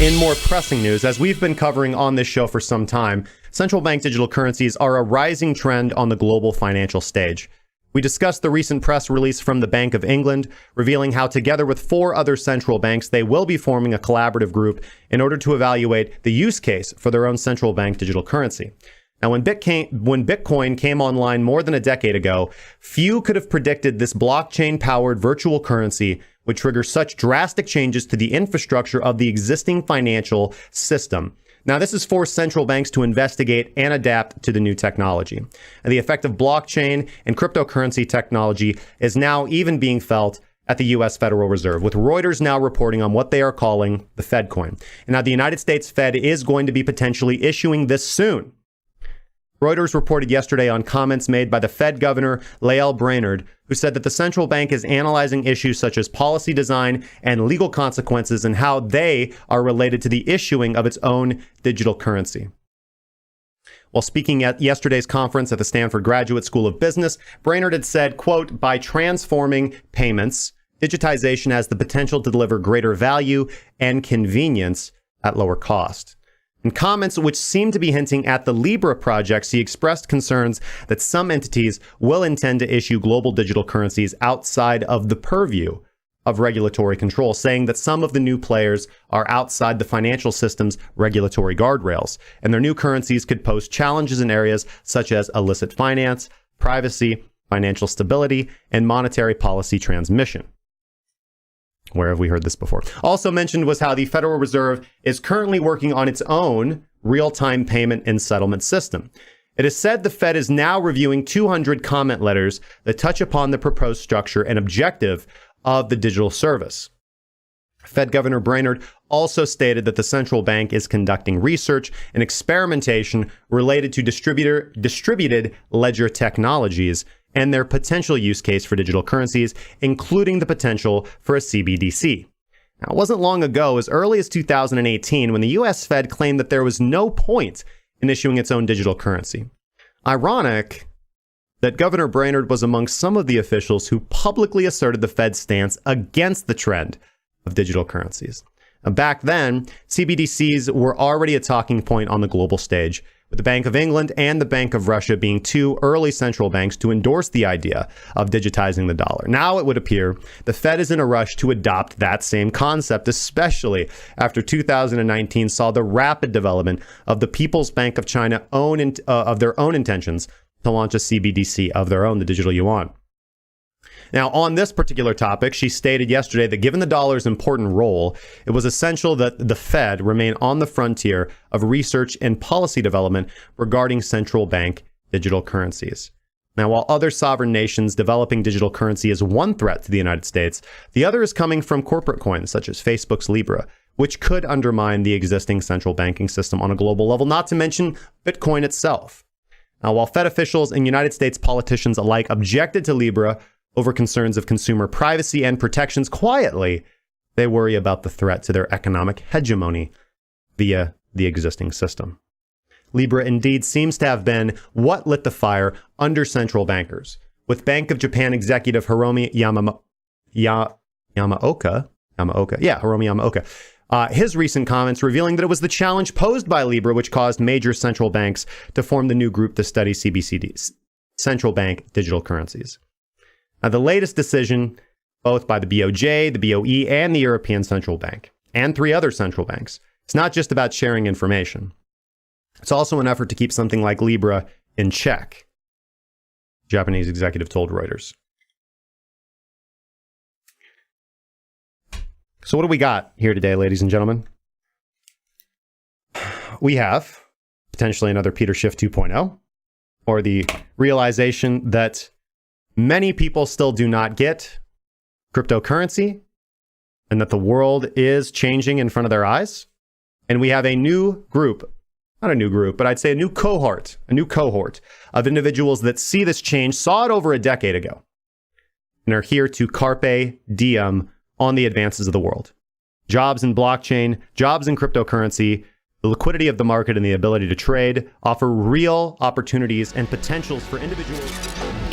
In more pressing news, as we've been covering on this show for some time, central bank digital currencies are a rising trend on the global financial stage. We discussed the recent press release from the Bank of England, revealing how together with 4 other central banks, they will be forming a collaborative group in order to evaluate the use case for their own central bank digital currency. Now, when Bitcoin came online more than a decade ago, few could have predicted this blockchain-powered virtual currency would trigger such drastic changes to the infrastructure of the existing financial system. Now, this has forced central banks to investigate and adapt to the new technology. And the effect of blockchain and cryptocurrency technology is now even being felt at the US Federal Reserve, with Reuters now reporting on what they are calling the FedCoin. And now the United States Fed is going to be potentially issuing this soon. Reuters reported yesterday on comments made by the Fed Governor Lael Brainard, who said that the central bank is analyzing issues such as policy design and legal consequences and how they are related to the issuing of its own digital currency. While speaking at yesterday's conference at the Stanford Graduate School of Business, Brainard had said, quote, "By transforming payments, digitization has the potential to deliver greater value and convenience at lower cost." In comments which seem to be hinting at the Libra projects, he expressed concerns that some entities will intend to issue global digital currencies outside of the purview of regulatory control, saying that some of the new players are outside the financial system's regulatory guardrails, and their new currencies could pose challenges in areas such as illicit finance, privacy, financial stability, and monetary policy transmission. Where have we heard this before? Also mentioned was how the Federal Reserve is currently working on its own real-time payment and settlement system. It is said the Fed is now reviewing 200 comment letters that touch upon the proposed structure and objective of the digital service. Fed Governor Brainard also stated that the central bank is conducting research and experimentation related to distributed ledger technologies and their potential use case for digital currencies, including the potential for a CBDC. Now, it wasn't long ago, as early as 2018, when the US Fed claimed that there was no point in issuing its own digital currency. Ironic that Governor Brainard was among some of the officials who publicly asserted the Fed's stance against the trend of digital currencies. Now, back then, CBDCs were already a talking point on the global stage, with the Bank of England and the Bank of Russia being 2 early central banks to endorse the idea of digitizing the dollar. Now it would appear the Fed is in a rush to adopt that same concept, especially after 2019 saw the rapid development of the People's Bank of China of their own intentions to launch a CBDC of their own, the digital yuan. Now, on this particular topic, she stated yesterday that given the dollar's important role, it was essential that the Fed remain on the frontier of research and policy development regarding central bank digital currencies. Now, while other sovereign nations developing digital currency is one threat to the United States, the other is coming from corporate coins such as Facebook's Libra, which could undermine the existing central banking system on a global level, not to mention Bitcoin itself. Now, while Fed officials and United States politicians alike objected to Libra over concerns of consumer privacy and protections, quietly, they worry about the threat to their economic hegemony via the existing system. Libra indeed seems to have been what lit the fire under central bankers, with Bank of Japan executive Hiromi Yamaoka, his recent comments revealing that it was the challenge posed by Libra which caused major central banks to form the new group to study CBDCs, central bank digital currencies. Now, the latest decision, both by the BOJ, the BOE, and the European Central Bank, and 3 other central banks, it's not just about sharing information. It's also an effort to keep something like Libra in check, Japanese executive told Reuters. So what do we got here today, ladies and gentlemen? We have potentially another Peter Schiff 2.0, or the realization that many people still do not get cryptocurrency and that the world is changing in front of their eyes. And we have a new group, not a new group, but I'd say a new cohort of individuals that see this change, saw it over a decade ago, and are here to carpe diem on the advances of the world. Jobs in blockchain, jobs in cryptocurrency, the liquidity of the market and the ability to trade offer real opportunities and potentials for individuals.